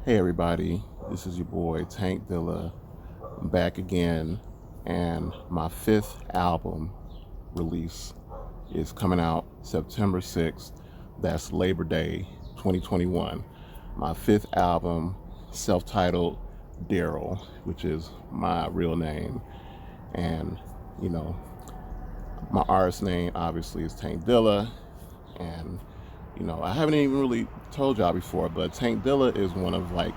Hey everybody, this is your boy Tank Dilla back again, and my fifth album release is coming out September 6th. That's Labor Day 2021. My fifth album, self-titled Daryl, which is my real name, and you know, my artist name obviously is Tank Dilla, and I haven't even really told y'all before, but Tank Dilla is one of like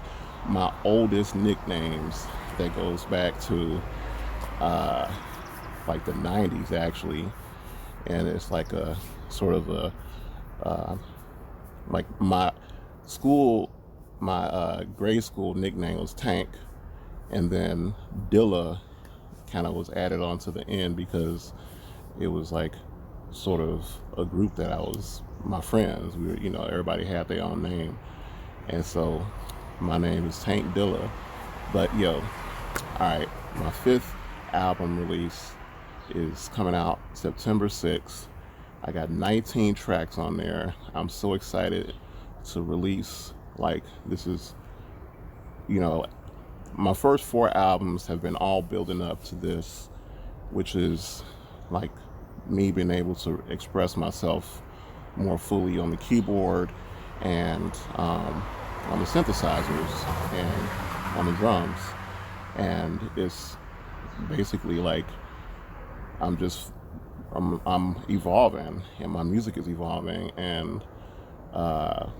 my oldest nicknames that goes back to uh, like the 90s actually, and it's like a sort of a uh, like my school, my grade school nickname was Tank, and then Dilla kind of was added on to the end because it was like sort of a group that I was my friends. We were, everybody had their own name, and so my name is Tank Dilla. But yo, all right, my fifth album release is coming out September 6th. I got 19 tracks on there. I'm so excited to release. Like, this is, you know, my first four albums have been all building up to this, which is like me being able to express myself more fully on the keyboard and on the synthesizers and on the drums. And it's basically like I'm just I'm evolving, and my music is evolving, and uh,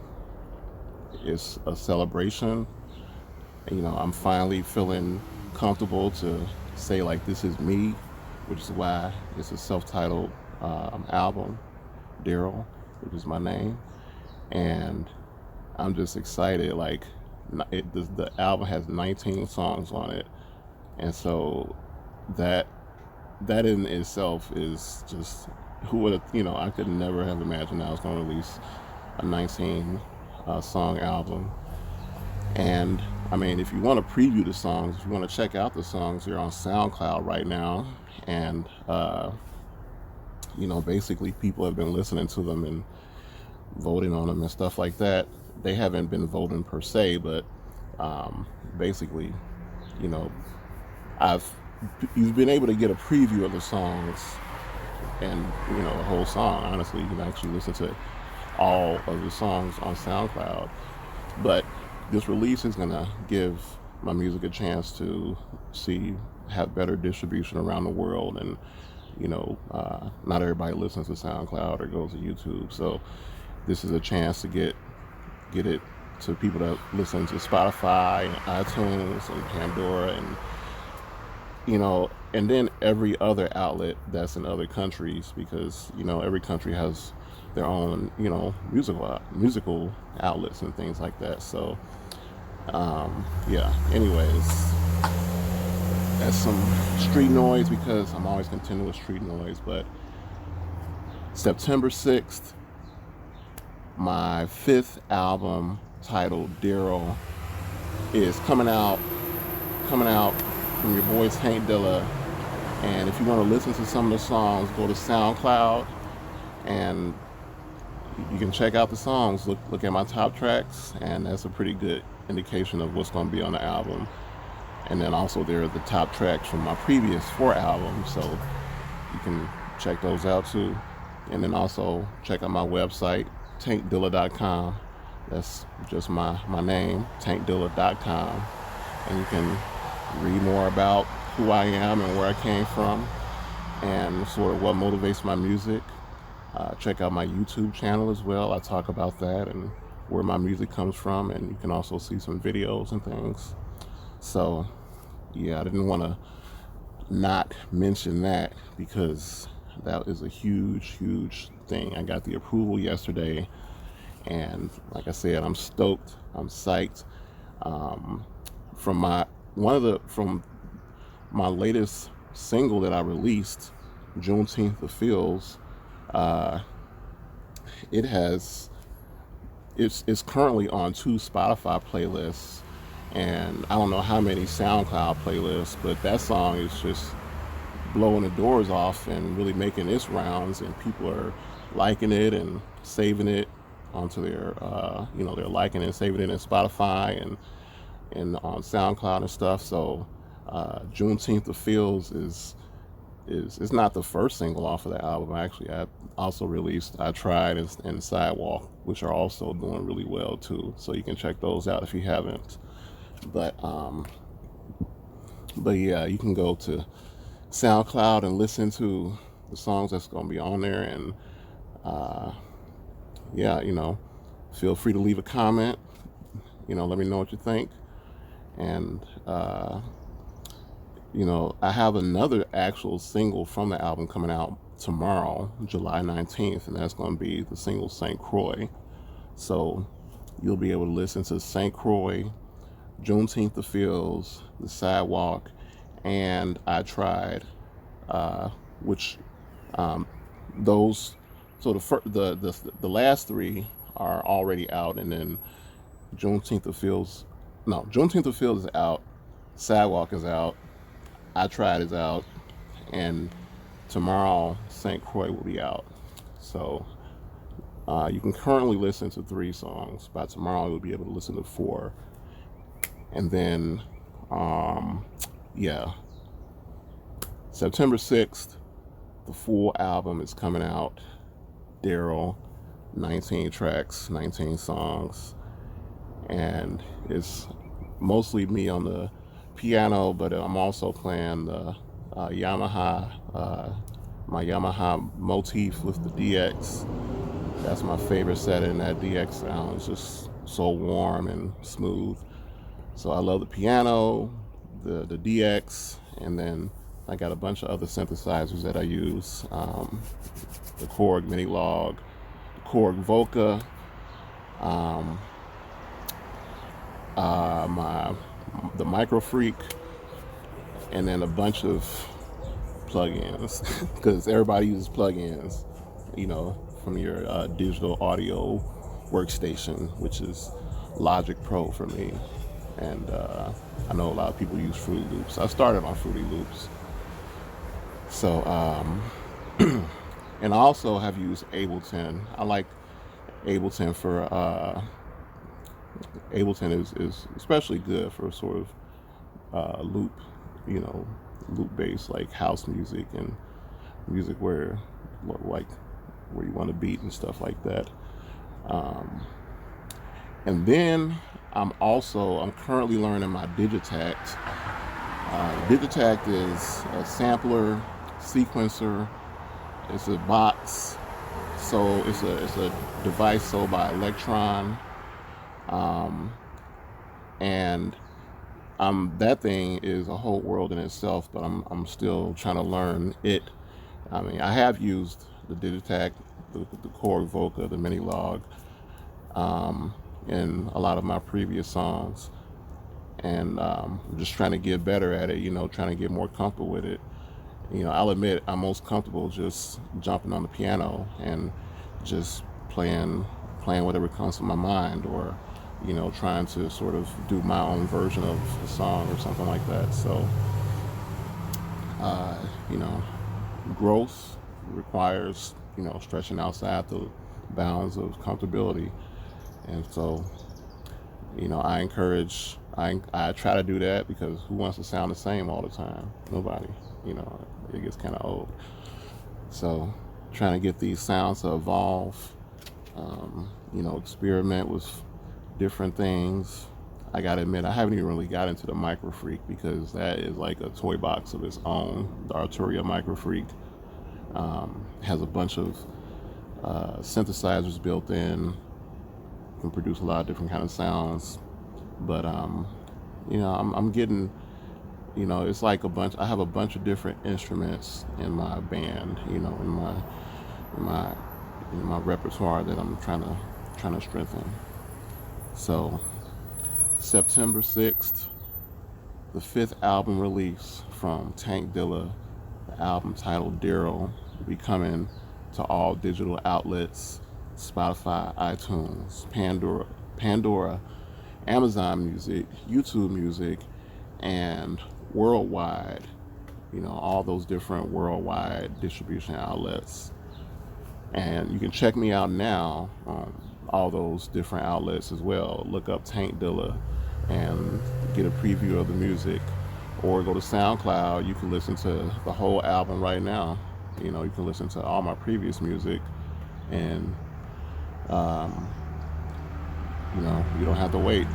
it's a celebration. I'm finally feeling comfortable to say like this is me, which is why it's a self-titled album, Daryl, which is my name, and I'm just excited. Like, the album has 19 songs on it, and so that that in itself is just who would have, I could never have imagined I was going to release a 19 song album. And I mean, if you want to preview the songs, if you want to check out the songs, they're on SoundCloud right now, and basically people have been listening to them and voting on them and stuff like that. They haven't been voting per se, but basically, you know, I've you've been able to get a preview of the songs and a whole song. Honestly, you can actually listen to all of the songs on SoundCloud. But this release is gonna give my music a chance to see have better distribution around the world, and not everybody listens to SoundCloud or goes to YouTube. So this is a chance to get it to people that listen to Spotify and iTunes and Pandora, and then every other outlet that's in other countries, because every country has their own musical outlets and things like that. So yeah. Anyways, that's some street noise because I'm always contending with street noise. But September 6th, my fifth album titled Daryl is coming out from your boy Tank Dilla. And if you want to listen to some of the songs, go to SoundCloud and you can check out the songs. Look at my top tracks, and that's a pretty good indication of what's going to be on the album. And then also there are the top tracks from my previous four albums, so you can check those out too. And then also check out my website, tankdilla.com. That's just my name, tankdilla.com. And you can read more about who I am and where I came from and sort of what motivates my music. Check out my YouTube channel as well. I talk about that and where my music comes from, and you can also see some videos and things. So, yeah, I didn't want to not mention that because that is a huge, huge thing. I got the approval yesterday, and like I said, I'm stoked. I'm psyched. Um, from from my latest single that I released, Juneteenth the Fields, uh, it has it's currently on two Spotify playlists, and I don't know how many SoundCloud playlists, but that song is just blowing the doors off and really making its rounds, and people are liking it and saving it onto their their liking and saving it in Spotify and on SoundCloud and stuff. So Juneteenth the Fields is it's not the first single off of the album. Actually, I also released I Tried and Sidewalk, which are also doing really well too. So you can check those out if you haven't. But yeah, you can go to SoundCloud and listen to the songs that's going to be on there, and yeah, feel free to leave a comment. Let me know what you think, and I have another actual single from the album coming out tomorrow, July 19th, and that's going to be the single St. Croix. So you'll be able to listen to St. Croix, Juneteenth the Fields, The Sidewalk, and I Tried, which those, so the last three are already out, and then Juneteenth the Fields is out, Sidewalk is out, I Tried is out, and tomorrow St. Croix will be out. So you can currently listen to 3 songs. By tomorrow you'll be able to listen to 4. And then yeah, September 6th, the full album is coming out. Daryl, 19 tracks, 19 songs, and it's mostly me on the piano, but I'm also playing the Yamaha, my Yamaha motif with the DX. That's my favorite setting. That DX sound is just so warm and smooth. So I love the piano, the DX, and then I got a bunch of other synthesizers that I use. The Korg Mini-Log, the Korg Voca, the Micro Freak, and then a bunch of plugins, because everybody uses plugins, from your digital audio workstation, which is Logic Pro for me. And I know a lot of people use Fruity Loops. I started on Fruity Loops. So, and I also have used Ableton. I like Ableton for, Ableton is especially good for sort of loop, loop based, like house music and music where you want to beat and stuff like that. And then I'm currently learning my Digitact. Digitact is a sampler, sequencer. It's a box, so it's a device sold by Electron, and that thing is a whole world in itself. But I'm still trying to learn it. I mean, I have used the Digitact, the Korg Voca, the Mini-Log, in a lot of my previous songs, and I'm just trying to get better at it. Trying to get more comfortable with it. I'll admit I'm most comfortable just jumping on the piano and just playing whatever comes to my mind, or trying to sort of do my own version of a song or something like that. So growth requires stretching outside the bounds of comfortability, and so I try to do that, because who wants to sound the same all the time? Nobody. It gets kind of old. So trying to get these sounds to evolve, experiment with different things. I gotta admit, I haven't even really got into the Micro Freak, because that is like a toy box of its own. The Arturia Micro Freak has a bunch of synthesizers built in, can produce a lot of different kind of sounds. But I'm getting, it's like I have a bunch of different instruments in my band, in my repertoire that I'm trying to strengthen. So September 6th, the 5th album release from Tank Dilla, the album titled Daryl, will be coming to all digital outlets: Spotify, iTunes, Pandora, Amazon Music, YouTube Music, and worldwide. All those different worldwide distribution outlets. And you can check me out now on all those different outlets as well. Look up Tank Dilla and get a preview of the music, or go to SoundCloud. You can listen to the whole album right now. You know, you can listen to all my previous music, and um, you know, you don't have to wait.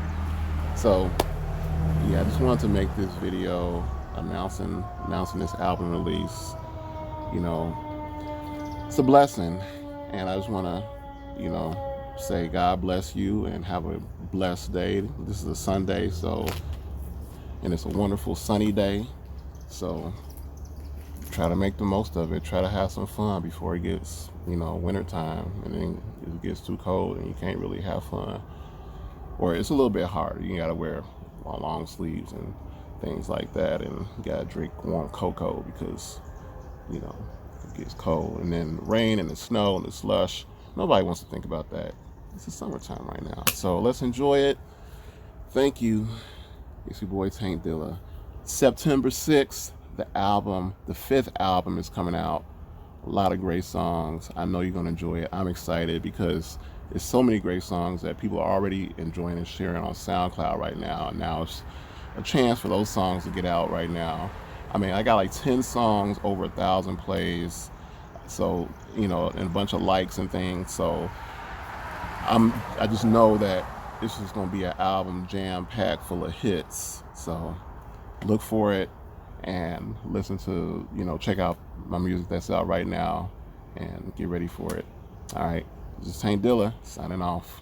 So yeah, I just wanted to make this video announcing this album release. You know, it's a blessing, and I just want to, you know, say God bless you and have a blessed day. This is a Sunday, so, and it's a wonderful sunny day, so try to make the most of it. Try to have some fun before it gets, you know, winter time, and then it gets too cold and you can't really have fun, or it's a little bit harder. You gotta wear long sleeves and things like that, and you gotta drink warm cocoa because, you know, it gets cold. And then the rain and the snow and the slush, nobody wants to think about that. It's the summertime right now, so let's enjoy it. Thank you. It's your boy Tank Dilla. September 6th, the album, the 5th album is coming out. A lot of great songs. I know you're gonna enjoy it. I'm excited because there's so many great songs that people are already enjoying and sharing on SoundCloud right now. And now it's a chance for those songs to get out right now. I mean, I got like 10 songs, over 1,000 plays. So, you know, and a bunch of likes and things. So I just know that this is gonna be an album jam-packed full of hits. So look for it and listen to, you know, check out my music that's out right now and get ready for it. All right, this is Tank Dilla signing off.